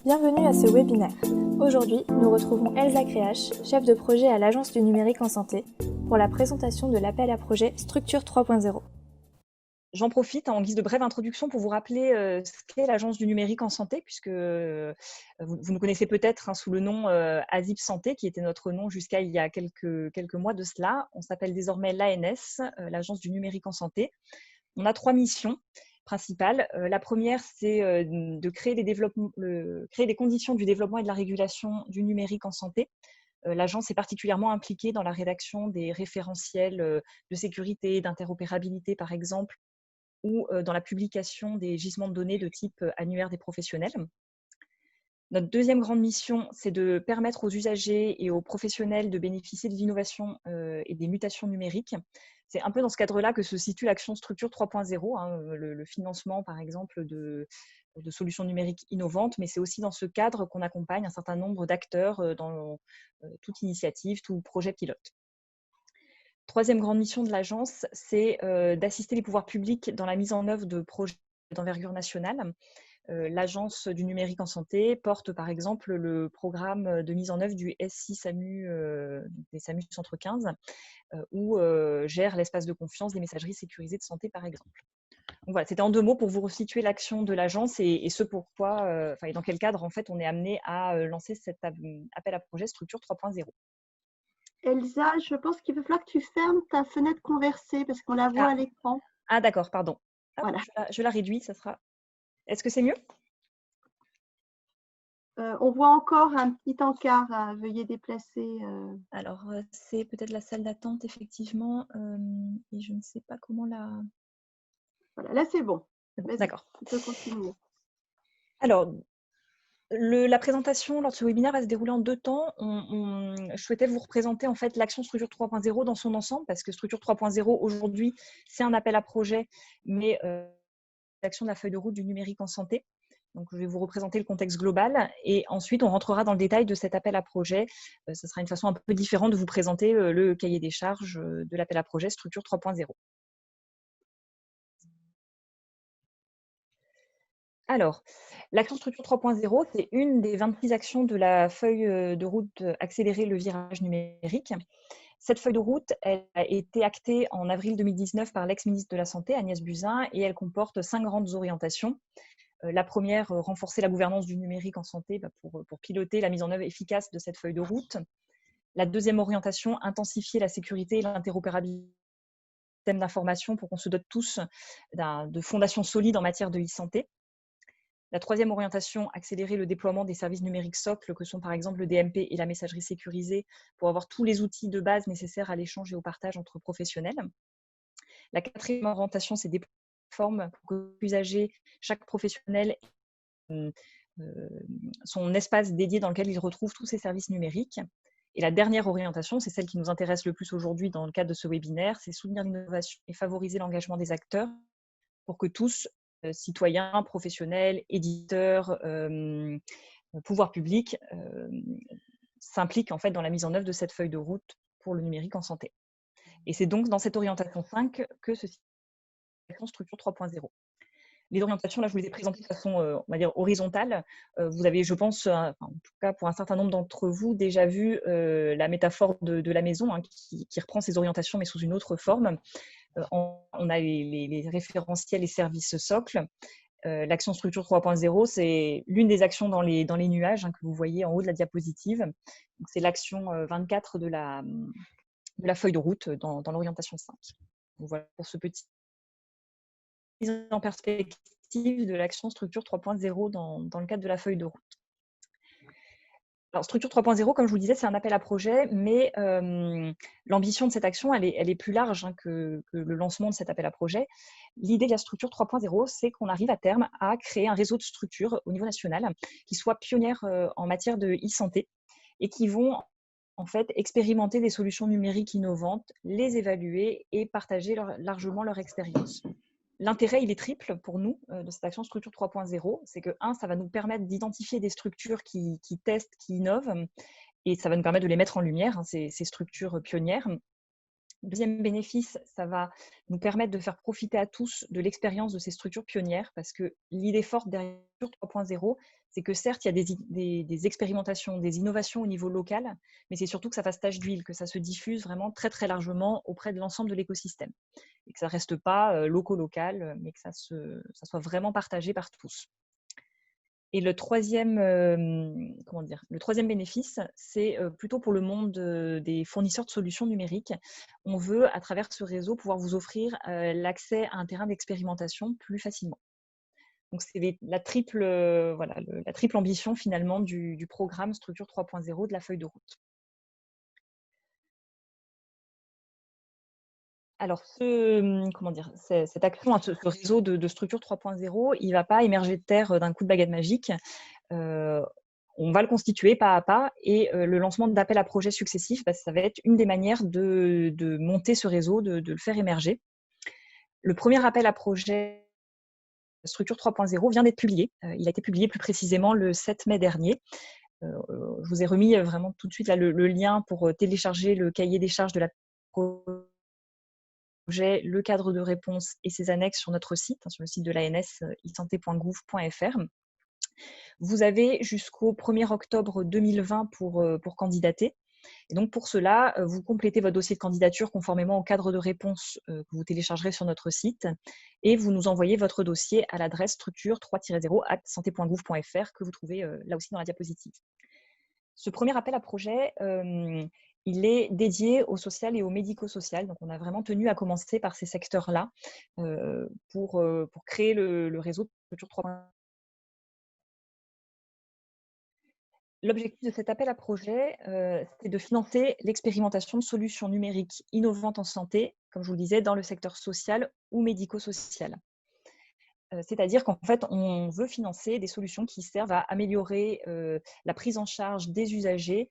Bienvenue à ce webinaire. Aujourd'hui, nous retrouvons Elsa Créache, chef de projet à l'Agence du numérique en santé, pour la présentation de l'appel à projet Structure 3.0. J'en profite en guise de brève introduction pour vous rappeler ce qu'est l'Agence du numérique en santé, puisque vous nous connaissez peut-être sous le nom ASIP Santé, qui était notre nom jusqu'à il y a quelques mois de cela. On s'appelle désormais l'ANS, l'Agence du numérique en santé. On a 3 missions principales. La première, c'est de créer des conditions du développement et de la régulation du numérique en santé. L'agence est particulièrement impliquée dans la rédaction des référentiels de sécurité, d'interopérabilité, par exemple, ou dans la publication des gisements de données de type annuaire des professionnels. Notre deuxième grande mission, c'est de permettre aux usagers et aux professionnels de bénéficier de l'innovation et des mutations numériques. C'est un peu dans ce cadre-là que se situe l'action Structure 3.0, le financement, par exemple, de solutions numériques innovantes, mais c'est aussi dans ce cadre qu'on accompagne un certain nombre d'acteurs dans toute initiative, tout projet pilote. Troisième grande mission de l'agence, c'est d'assister les pouvoirs publics dans la mise en œuvre de projets d'envergure nationale. L'Agence du numérique en santé porte par exemple le programme de mise en œuvre du SI SAMU, des SAMU Centre 15, ou gère l'espace de confiance des messageries sécurisées de santé, par exemple. Donc voilà, c'était en 2 mots pour vous resituer l'action de l'agence et ce pourquoi, et dans quel cadre en fait on est amené à lancer cet appel à projet Structure 3.0. Elsa, je pense qu'il va falloir que tu fermes ta fenêtre conversée parce qu'on la voit à l'écran. Ah d'accord, pardon. Hop, Voilà. je la réduis, ça sera… Est-ce que c'est mieux? On voit encore un petit encart. Veuillez déplacer. Alors, c'est peut-être la salle d'attente, effectivement, et je ne sais pas comment la… Voilà, là c'est bon. D'accord. Tu peux continuer. Alors, la présentation lors de ce webinaire va se dérouler en 2 temps. Je souhaitais vous représenter en fait l'action Structure 3.0 dans son ensemble, parce que Structure 3.0 aujourd'hui, c'est un appel à projet, mais l'action de la feuille de route du numérique en santé. Donc, je vais vous représenter le contexte global et ensuite, on rentrera dans le détail de cet appel à projet. Ce sera une façon un peu différente de vous présenter le cahier des charges de l'appel à projet Structure 3.0. Alors, l'action Structure 3.0, c'est une des 26 actions de la feuille de route accélérer le virage numérique. Cette feuille de route, elle a été actée en avril 2019 par l'ex-ministre de la Santé, Agnès Buzyn, et elle comporte 5 grandes orientations. La première, renforcer la gouvernance du numérique en santé pour piloter la mise en œuvre efficace de cette feuille de route. La deuxième orientation, intensifier la sécurité et l'interopérabilité des systèmes d'information pour qu'on se dote tous de fondations solides en matière de e-santé. La troisième orientation, accélérer le déploiement des services numériques socles, que sont par exemple le DMP et la messagerie sécurisée, pour avoir tous les outils de base nécessaires à l'échange et au partage entre professionnels. La quatrième orientation, c'est des plateformes pour que l'usager, chaque professionnel, son espace dédié dans lequel il retrouve tous ses services numériques. Et la dernière orientation, c'est celle qui nous intéresse le plus aujourd'hui dans le cadre de ce webinaire, c'est soutenir l'innovation et favoriser l'engagement des acteurs pour que tous, citoyens, professionnels, éditeurs, pouvoirs publics, s'impliquent en fait dans la mise en œuvre de cette feuille de route pour le numérique en santé. Et c'est donc dans cette orientation 5 que se situe l'action Structure 3.0. Les orientations, là, je vous les ai présentées de façon, on va dire, horizontale. Vous avez, je pense, en tout cas pour un certain nombre d'entre vous, déjà vu la métaphore de la maison qui reprend ces orientations, mais sous une autre forme. On a les référentiels et services socles. L'action Structure 3.0, c'est l'une des actions dans les nuages que vous voyez en haut de la diapositive. C'est l'action 24 de la feuille de route dans l'orientation 5. Donc voilà pour ce petit mise en perspective de l'action Structure 3.0 dans le cadre de la feuille de route. Alors, Structure 3.0, comme je vous le disais, c'est un appel à projet, mais l'ambition de cette action, elle est plus large que le lancement de cet appel à projet. L'idée de la Structure 3.0, c'est qu'on arrive à terme à créer un réseau de structures au niveau national qui soient pionnières en matière de e-santé et qui vont en fait expérimenter des solutions numériques innovantes, les évaluer et partager largement leur expérience. L'intérêt, il est triple pour nous de cette action Structure 3.0. C'est que, ça va nous permettre d'identifier des structures qui testent, qui innovent, et ça va nous permettre de les mettre en lumière, ces structures pionnières. Deuxième bénéfice, ça va nous permettre de faire profiter à tous de l'expérience de ces structures pionnières, parce que l'idée forte derrière 3.0, c'est que certes, il y a des expérimentations, des innovations au niveau local, mais c'est surtout que ça fasse tache d'huile, que ça se diffuse vraiment très très largement auprès de l'ensemble de l'écosystème. Et que ça ne reste pas local, mais que ça soit vraiment partagé par tous. Et le troisième bénéfice, c'est plutôt pour le monde des fournisseurs de solutions numériques. On veut, à travers ce réseau, pouvoir vous offrir l'accès à un terrain d'expérimentation plus facilement. Donc, c'est la triple ambition finalement du programme Structure 3.0 de la feuille de route. Alors, cette action, ce réseau de Structure 3.0, il ne va pas émerger de terre d'un coup de baguette magique. On va le constituer pas à pas et le lancement d'appels à projets successifs, ça va être une des manières de monter ce réseau, de le faire émerger. Le premier appel à projet Structure 3.0 vient d'être publié. Il a été publié plus précisément le 7 mai dernier. Je vous ai remis vraiment tout de suite là, le lien pour télécharger le cahier des charges de la projet, le cadre de réponse et ses annexes sur notre site, sur le site de l'ANS, isanté.gouv.fr. Vous avez jusqu'au 1er octobre 2020 pour candidater. Et donc, pour cela, vous complétez votre dossier de candidature conformément au cadre de réponse que vous téléchargerez sur notre site et vous nous envoyez votre dossier à l'adresse structure 3-0@santé.gouv.fr que vous trouvez là aussi dans la diapositive. Ce premier appel à projet, il est dédié au social et au médico-social. Donc, on a vraiment tenu à commencer par ces secteurs-là pour créer le réseau de Structure 3.0. L'objectif de cet appel à projet, c'est de financer l'expérimentation de solutions numériques innovantes en santé, comme je vous le disais, dans le secteur social ou médico-social. C'est-à-dire qu'en fait, on veut financer des solutions qui servent à améliorer la prise en charge des usagers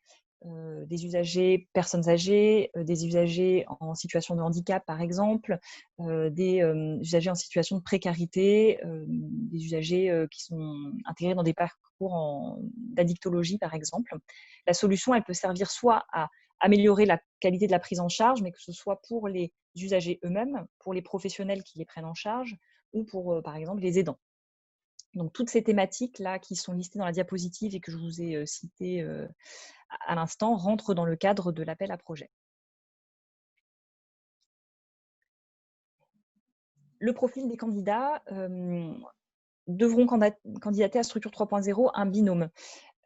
personnes âgées, des usagers en situation de handicap, par exemple, des usagers en situation de précarité, des usagers qui sont intégrés dans des parcours d'addictologie, par exemple. La solution, elle peut servir soit à améliorer la qualité de la prise en charge, mais que ce soit pour les usagers eux-mêmes, pour les professionnels qui les prennent en charge, ou pour, par exemple, les aidants. Donc, toutes ces thématiques-là qui sont listées dans la diapositive et que je vous ai citées à l'instant rentrent dans le cadre de l'appel à projet. Le profil des candidats devront candidater à Structure 3.0 un binôme.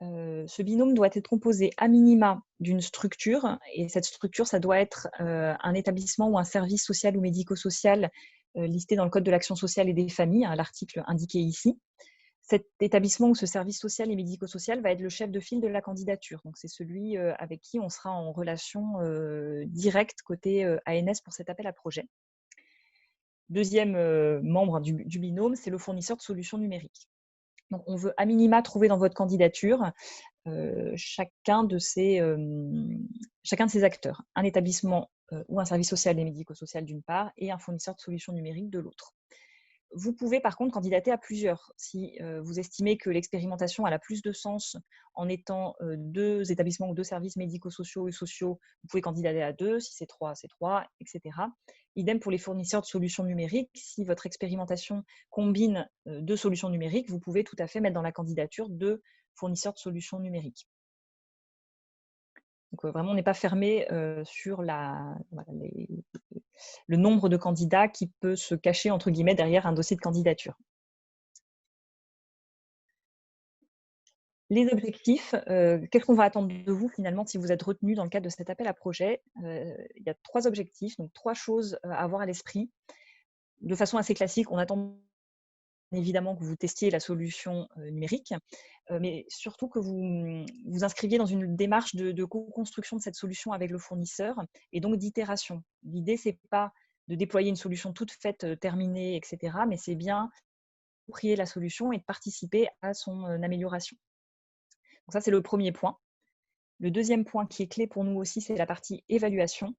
Ce binôme doit être composé à minima d'une structure, et cette structure, ça doit être un établissement ou un service social ou médico-social listé dans le Code de l'action sociale et des familles, à l'article indiqué ici. Cet établissement ou ce service social et médico-social va être le chef de file de la candidature. Donc, c'est celui avec qui on sera en relation directe côté ANS pour cet appel à projet. Deuxième membre du binôme, c'est le fournisseur de solutions numériques. Donc, on veut à minima trouver dans votre candidature chacun de ces acteurs, un établissement ou un service social et médico-social d'une part et un fournisseur de solutions numériques de l'autre. Vous pouvez par contre candidater à plusieurs. Si vous estimez que l'expérimentation a plus de sens en étant 2 établissements ou 2 services médico-sociaux et sociaux, vous pouvez candidater à 2. Si c'est 3, etc. Idem pour les fournisseurs de solutions numériques. Si votre expérimentation combine 2 solutions numériques, vous pouvez tout à fait mettre dans la candidature 2 fournisseurs de solutions numériques. Donc, vraiment, on n'est pas fermé sur le nombre de candidats qui peut se cacher, entre guillemets, derrière un dossier de candidature. Les objectifs, qu'est-ce qu'on va attendre de vous finalement si vous êtes retenu dans le cadre de cet appel à projet? Il y a 3 objectifs, donc 3 choses à avoir à l'esprit. De façon assez classique, on attend évidemment que vous testiez la solution numérique, mais surtout que vous vous inscriviez dans une démarche de co-construction de cette solution avec le fournisseur et donc d'itération. L'idée, ce n'est pas de déployer une solution toute faite, terminée, etc., mais c'est bien d'approprier la solution et de participer à son amélioration. Donc ça, c'est le premier point. Le deuxième point qui est clé pour nous aussi, c'est la partie évaluation.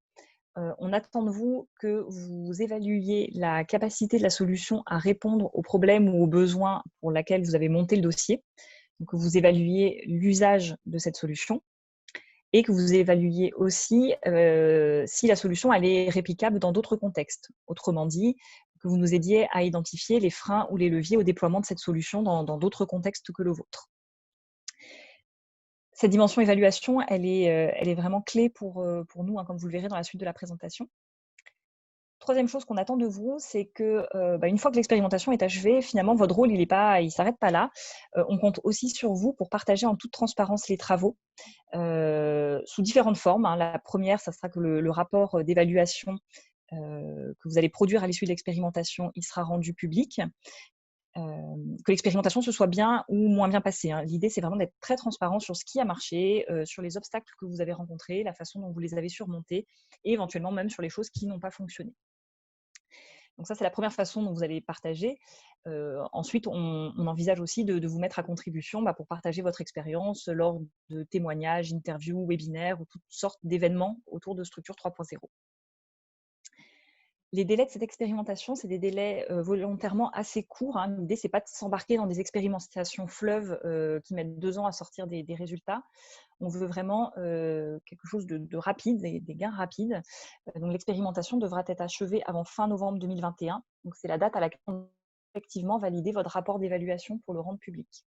On attend de vous que vous évaluiez la capacité de la solution à répondre aux problèmes ou aux besoins pour lesquels vous avez monté le dossier. Donc, que vous évaluiez l'usage de cette solution. et que vous évaluiez aussi si la solution elle est réplicable dans d'autres contextes. Autrement dit, que vous nous aidiez à identifier les freins ou les leviers au déploiement de cette solution dans d'autres contextes que le vôtre. Cette dimension évaluation, elle est vraiment clé pour nous, hein, comme vous le verrez dans la suite de la présentation. Troisième chose qu'on attend de vous, c'est que une fois que l'expérimentation est achevée, finalement, votre rôle, il ne s'arrête pas là. On compte aussi sur vous pour partager en toute transparence les travaux sous différentes formes, hein. La première, ça sera que le rapport d'évaluation que vous allez produire à l'issue de l'expérimentation, il sera rendu public. Que l'expérimentation se soit bien ou moins bien passée, hein. L'idée, c'est vraiment d'être très transparent sur ce qui a marché, sur les obstacles que vous avez rencontrés, la façon dont vous les avez surmontés et éventuellement même sur les choses qui n'ont pas fonctionné. Donc ça, c'est la première façon dont vous allez partager. Ensuite, on envisage aussi de vous mettre à contribution pour partager votre expérience lors de témoignages, interviews, webinaires ou toutes sortes d'événements autour de Structure 3.0. Les délais de cette expérimentation, c'est des délais volontairement assez courts, hein. L'idée, ce n'est pas de s'embarquer dans des expérimentations fleuves qui mettent 2 ans à sortir des résultats. On veut vraiment quelque chose de rapide, des gains rapides. Donc, l'expérimentation devra être achevée avant fin novembre 2021. Donc, c'est la date à laquelle on va effectivement valider votre rapport d'évaluation pour le rendre public.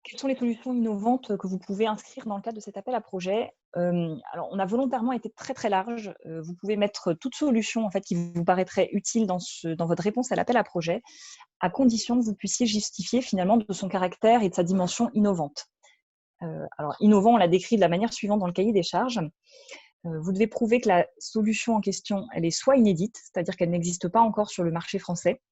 Quelles sont les solutions innovantes que vous pouvez inscrire dans le cadre de cet appel à projet? Alors, on a volontairement été très, très large. Vous pouvez mettre toute solution en fait, qui vous paraîtrait utile dans votre réponse à l'appel à projet, à condition que vous puissiez justifier finalement de son caractère et de sa dimension innovante. Alors, innovant, on l'a décrit de la manière suivante dans le cahier des charges. Vous devez prouver que la solution en question, elle est soit inédite, c'est-à-dire qu'elle n'existe pas encore sur le marché français,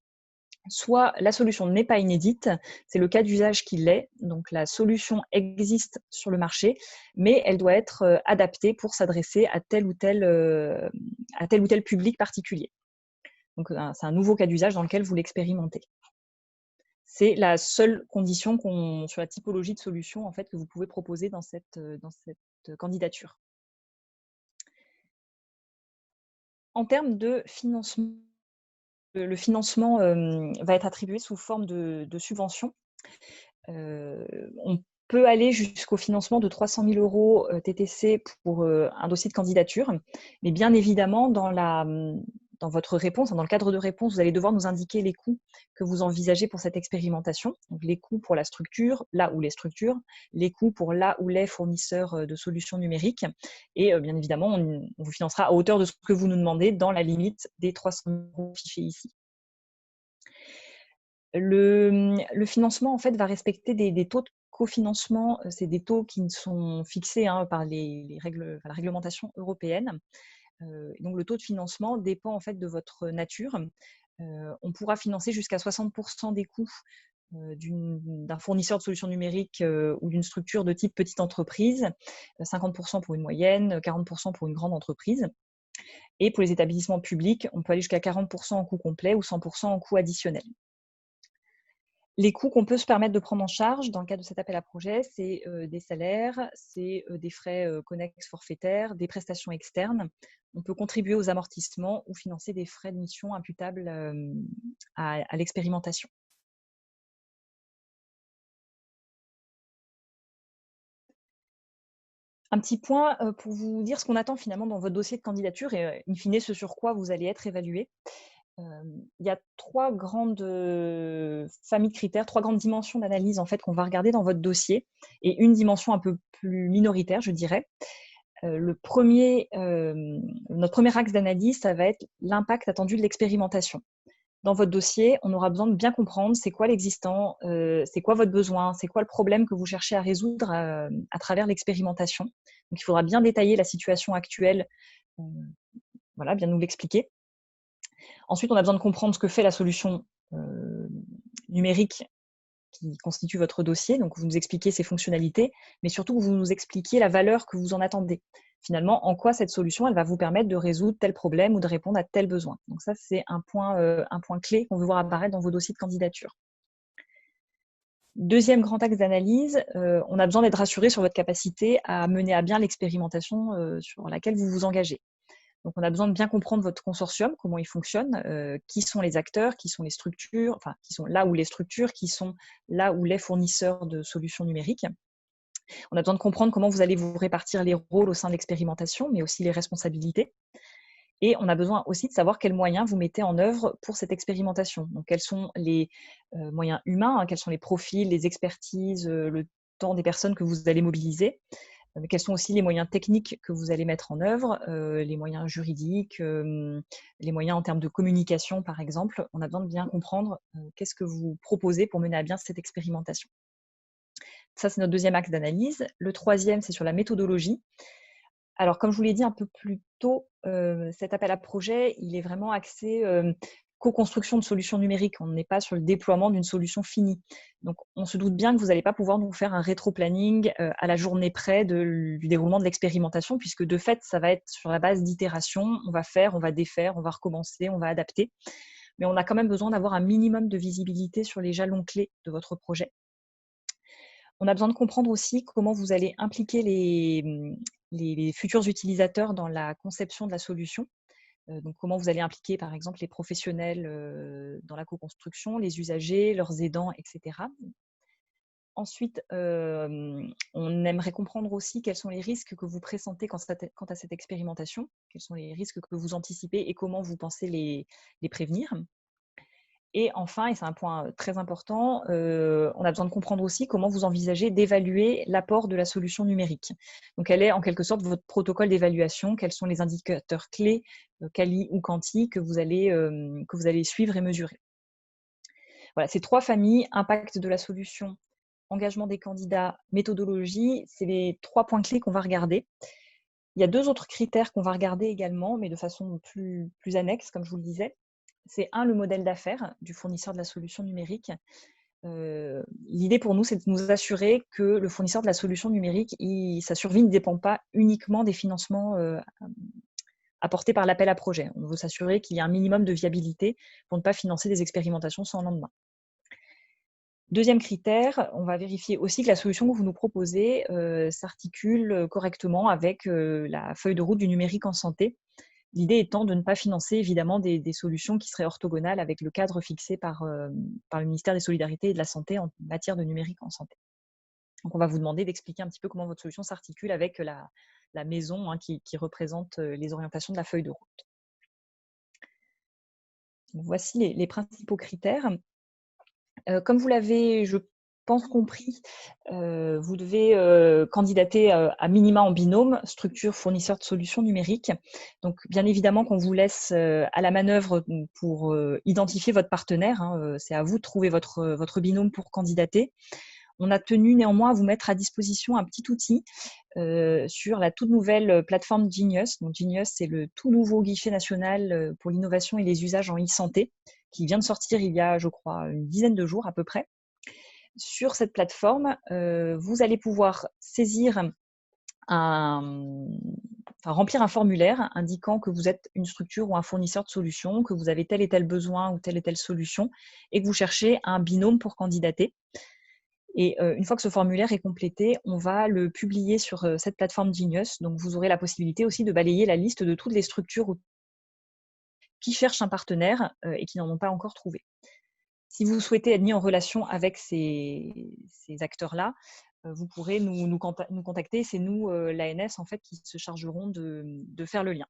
soit la solution n'est pas inédite, c'est le cas d'usage qui l'est, donc la solution existe sur le marché, mais elle doit être adaptée pour s'adresser à tel ou tel public particulier. Donc c'est un nouveau cas d'usage dans lequel vous l'expérimentez. C'est la seule condition sur la typologie de solution en fait, que vous pouvez proposer dans cette candidature. En termes de financement, le financement va être attribué sous forme de subvention. On peut aller jusqu'au financement de 300 000 € TTC pour un dossier de candidature, mais bien évidemment, dans votre réponse, dans le cadre de réponse, vous allez devoir nous indiquer les coûts que vous envisagez pour cette expérimentation. Donc, les coûts pour la structure, là où les structures, les coûts pour là où les fournisseurs de solutions numériques. Et bien évidemment, on vous financera à hauteur de ce que vous nous demandez dans la limite des 300 € fichés ici. Le financement, en fait, va respecter des taux de cofinancement. C'est des taux qui sont fixés par la réglementation européenne. Donc, le taux de financement dépend en fait de votre nature. On pourra financer jusqu'à 60% des coûts d'un fournisseur de solutions numériques ou d'une structure de type petite entreprise, 50% pour une moyenne, 40% pour une grande entreprise. Et pour les établissements publics, on peut aller jusqu'à 40% en coût complet ou 100% en coût additionnel. Les coûts qu'on peut se permettre de prendre en charge dans le cadre de cet appel à projet, c'est des salaires, c'est des frais connexes forfaitaires, des prestations externes. On peut contribuer aux amortissements ou financer des frais de mission imputables à l'expérimentation. Un petit point pour vous dire ce qu'on attend finalement dans votre dossier de candidature et in fine ce sur quoi vous allez être évalué. Il y a 3 grandes familles de critères, 3 grandes dimensions d'analyse en fait, qu'on va regarder dans votre dossier et une dimension un peu plus minoritaire, je dirais. Notre premier axe d'analyse, ça va être l'impact attendu de l'expérimentation. Dans votre dossier, on aura besoin de bien comprendre c'est quoi l'existant, c'est quoi votre besoin, c'est quoi le problème que vous cherchez à résoudre à travers l'expérimentation. Donc, il faudra bien détailler la situation actuelle, bien nous l'expliquer. Ensuite, on a besoin de comprendre ce que fait la solution numérique qui constitue votre dossier. Donc, vous nous expliquez ses fonctionnalités, mais surtout, vous nous expliquiez la valeur que vous en attendez. Finalement, en quoi cette solution, elle va vous permettre de résoudre tel problème ou de répondre à tel besoin. Donc ça, c'est un point clé qu'on veut voir apparaître dans vos dossiers de candidature. Deuxième grand axe d'analyse, on a besoin d'être rassuré sur votre capacité à mener à bien l'expérimentation sur laquelle vous vous engagez. Donc, on a besoin de bien comprendre votre consortium, comment il fonctionne, qui sont les acteurs, qui sont les structures, enfin, qui sont là où les structures, qui sont là où les fournisseurs de solutions numériques. On a besoin de comprendre comment vous allez vous répartir les rôles au sein de l'expérimentation, mais aussi les responsabilités. Et on a besoin aussi de savoir quels moyens vous mettez en œuvre pour cette expérimentation. Donc, quels sont les moyens humains, hein, quels sont les profils, les expertises, le temps des personnes que vous allez mobiliser. Quels sont aussi les moyens techniques que vous allez mettre en œuvre, les moyens juridiques, les moyens en termes de communication, par exemple. On a besoin de bien comprendre qu'est-ce que vous proposez pour mener à bien cette expérimentation. Ça, c'est notre deuxième axe d'analyse. Le troisième, c'est sur la méthodologie. Alors, comme je vous l'ai dit un peu plus tôt, cet appel à projet, il est vraiment axé co-construction de solutions numériques. On n'est pas sur le déploiement d'une solution finie. Donc, on se doute bien que vous n'allez pas pouvoir nous faire un rétro-planning à la journée près du déroulement de l'expérimentation, puisque de fait, ça va être sur la base d'itération. On va faire, on va défaire, on va recommencer, on va adapter. Mais on a quand même besoin d'avoir un minimum de visibilité sur les jalons clés de votre projet. On a besoin de comprendre aussi comment vous allez impliquer les futurs utilisateurs dans la conception de la solution. Donc, comment vous allez impliquer, par exemple, les professionnels dans la co-construction, les usagers, leurs aidants, etc. Ensuite, on aimerait comprendre aussi quels sont les risques que vous pressentez quant à cette expérimentation, quels sont les risques que vous anticipez et comment vous pensez les prévenir. Et enfin, et c'est un point très important, on a besoin de comprendre aussi comment vous envisagez d'évaluer l'apport de la solution numérique. Donc, quel est en quelque sorte votre protocole d'évaluation, quels sont les indicateurs clés, quali ou quanti, que vous allez suivre et mesurer. Voilà, ces trois familles, impact de la solution, engagement des candidats, méthodologie, c'est les trois points clés qu'on va regarder. Il y a deux autres critères qu'on va regarder également, mais de façon plus annexe, comme je vous le disais. C'est le modèle d'affaires du fournisseur de la solution numérique. L'idée pour nous, c'est de nous assurer que le fournisseur de la solution numérique, sa survie ne dépend pas uniquement des financements apportés par l'appel à projet. On veut s'assurer qu'il y a un minimum de viabilité pour ne pas financer des expérimentations sans lendemain. Deuxième critère, on va vérifier aussi que la solution que vous nous proposez s'articule correctement avec la feuille de route du numérique en santé. L'idée étant de ne pas financer évidemment des solutions qui seraient orthogonales avec le cadre fixé par le ministère des Solidarités et de la Santé en matière de numérique en santé. Donc, on va vous demander d'expliquer un petit peu comment votre solution s'articule avec la maison qui représente les orientations de la feuille de route. Donc, voici les principaux critères. Comme vous l'avez, je pense, compris, vous devez candidater à minima en binôme, structure fournisseur de solutions numériques. Donc, bien évidemment qu'on vous laisse à la manœuvre pour identifier votre partenaire. C'est à vous de trouver votre binôme pour candidater. On a tenu néanmoins à vous mettre à disposition un petit outil sur la toute nouvelle plateforme Genius. Donc, Genius, c'est le tout nouveau guichet national pour l'innovation et les usages en e-santé qui vient de sortir il y a, je crois, une dizaine de jours à peu près. Sur cette plateforme, vous allez pouvoir remplir un formulaire indiquant que vous êtes une structure ou un fournisseur de solutions, que vous avez tel et tel besoin ou telle solution et que vous cherchez un binôme pour candidater. Et une fois que ce formulaire est complété, on va le publier sur cette plateforme Genius. Donc, vous aurez la possibilité aussi de balayer la liste de toutes les structures qui cherchent un partenaire et qui n'en ont pas encore trouvé. Si vous souhaitez être mis en relation avec ces acteurs-là, vous pourrez nous contacter. C'est nous, l'ANS, en fait, qui se chargeront de faire le lien.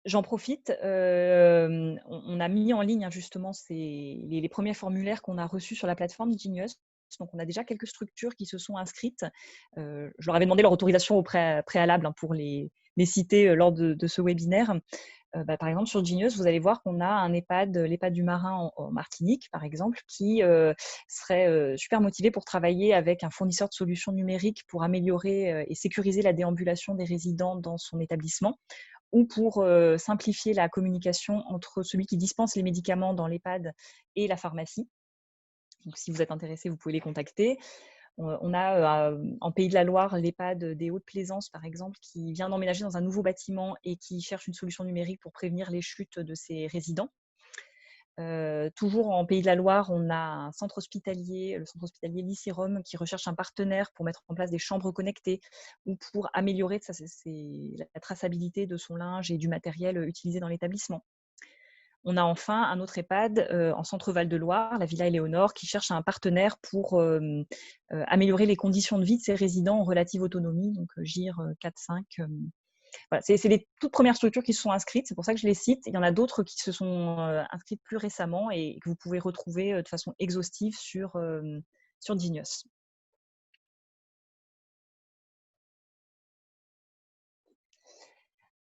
J'en profite, on a mis en ligne justement les premiers formulaires qu'on a reçus sur la plateforme Genius. Donc, on a déjà quelques structures qui se sont inscrites. Je leur avais demandé leur autorisation au préalable pour les citer lors de ce webinaire. Par exemple, sur Genius, vous allez voir qu'on a un EHPAD, l'EHPAD du Marin en Martinique, par exemple, qui serait super motivé pour travailler avec un fournisseur de solutions numériques pour améliorer et sécuriser la déambulation des résidents dans son établissement, ou pour simplifier la communication entre celui qui dispense les médicaments dans l'EHPAD et la pharmacie. Donc, si vous êtes intéressé, vous pouvez les contacter. On a en Pays de la Loire l'EHPAD des Hauts-de-Plaisance, par exemple, qui vient d'emménager dans un nouveau bâtiment et qui cherche une solution numérique pour prévenir les chutes de ses résidents. Toujours en Pays de la Loire, on a un centre hospitalier, le centre hospitalier Lycérum, qui recherche un partenaire pour mettre en place des chambres connectées ou pour améliorer la traçabilité de son linge et du matériel utilisé dans l'établissement. On a enfin un autre EHPAD en centre Val-de-Loire, la Villa Éléonore, qui cherche un partenaire pour améliorer les conditions de vie de ses résidents en relative autonomie, donc GIR 4-5. Voilà, c'est les toutes premières structures qui se sont inscrites, c'est pour ça que je les cite. Il y en a d'autres qui se sont inscrites plus récemment et que vous pouvez retrouver de façon exhaustive sur Dignos.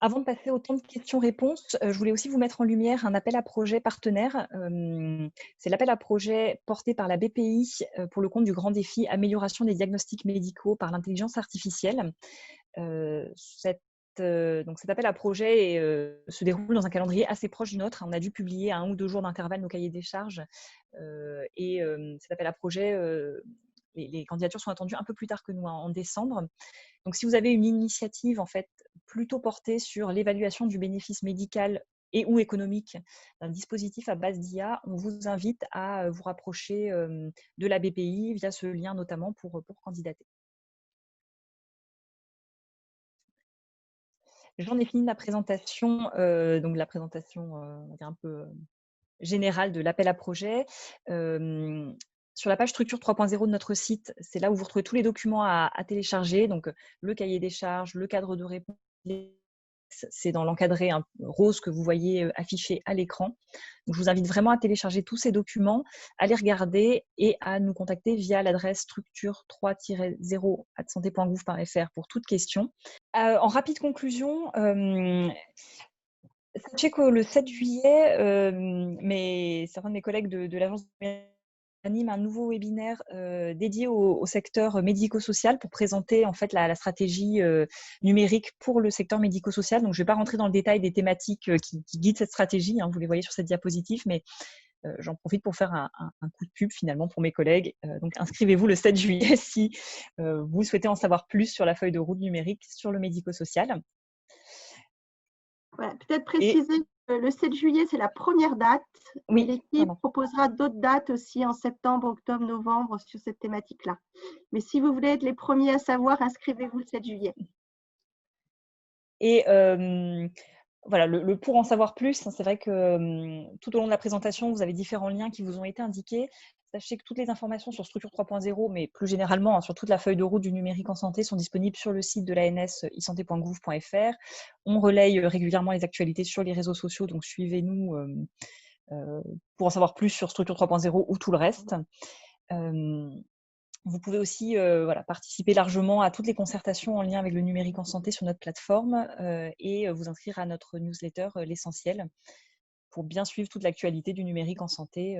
Avant de passer au temps de questions-réponses, je voulais aussi vous mettre en lumière un appel à projet partenaire. C'est l'appel à projet porté par la BPI pour le compte du grand défi amélioration des diagnostics médicaux par l'intelligence artificielle. Cet appel à projet se déroule dans un calendrier assez proche du nôtre. On a dû publier à 1 ou 2 jours d'intervalle nos cahiers des charges. Cet appel à projet, les candidatures sont attendues un peu plus tard que nous, en décembre. Donc, si vous avez une initiative en fait plutôt portée sur l'évaluation du bénéfice médical et ou économique d'un dispositif à base d'IA, on vous invite à vous rapprocher de la BPI via ce lien notamment pour candidater. J'en ai fini ma présentation, donc la présentation on va dire un peu générale de l'appel à projet. Sur la page structure 3.0 de notre site, c'est là où vous retrouvez tous les documents à télécharger, donc le cahier des charges, le cadre de réponse, c'est dans l'encadré rose que vous voyez affiché à l'écran. Donc, je vous invite vraiment à télécharger tous ces documents, à les regarder et à nous contacter via l'adresse structure3-0@santé.gouv.fr pour toute question. En rapide conclusion, sachez que le 7 juillet, certains de mes collègues de l'agence anime un nouveau webinaire dédié au secteur médico-social pour présenter en fait la stratégie numérique pour le secteur médico-social. Donc, je ne vais pas rentrer dans le détail des thématiques qui guident cette stratégie, vous les voyez sur cette diapositive, mais j'en profite pour faire un coup de pub finalement pour mes collègues. Donc, inscrivez-vous le 7 juillet si vous souhaitez en savoir plus sur la feuille de route numérique sur le médico-social. Voilà, peut-être préciser que le 7 juillet, c'est la première date. Oui, l'équipe proposera d'autres dates aussi en septembre, octobre, novembre sur cette thématique-là. Mais si vous voulez être les premiers à savoir, inscrivez-vous le 7 juillet. Et voilà, le pour en savoir plus, c'est vrai que tout au long de la présentation, vous avez différents liens qui vous ont été indiqués. Sachez que toutes les informations sur Structure 3.0, mais plus généralement sur toute la feuille de route du numérique en santé, sont disponibles sur le site de l'ANS isanté.gouv.fr. On relaye régulièrement les actualités sur les réseaux sociaux, donc suivez-nous pour en savoir plus sur Structure 3.0 ou tout le reste. Vous pouvez aussi participer largement à toutes les concertations en lien avec le numérique en santé sur notre plateforme et vous inscrire à notre newsletter L'Essentiel pour bien suivre toute l'actualité du numérique en santé,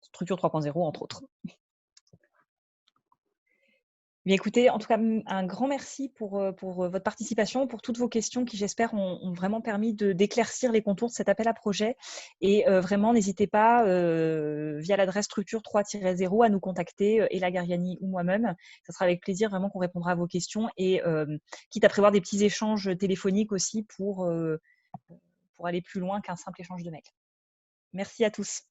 Structure 3.0 entre autres. Bien, écoutez, en tout cas, un grand merci pour votre participation, pour toutes vos questions qui, j'espère, ont vraiment permis d'éclaircir les contours de cet appel à projet. Et vraiment, n'hésitez pas, via l'adresse structure 3-0, à nous contacter, Ella Gariani ou moi-même. Ce sera avec plaisir vraiment qu'on répondra à vos questions et quitte à prévoir des petits échanges téléphoniques aussi pour aller plus loin qu'un simple échange de mails. Merci à tous.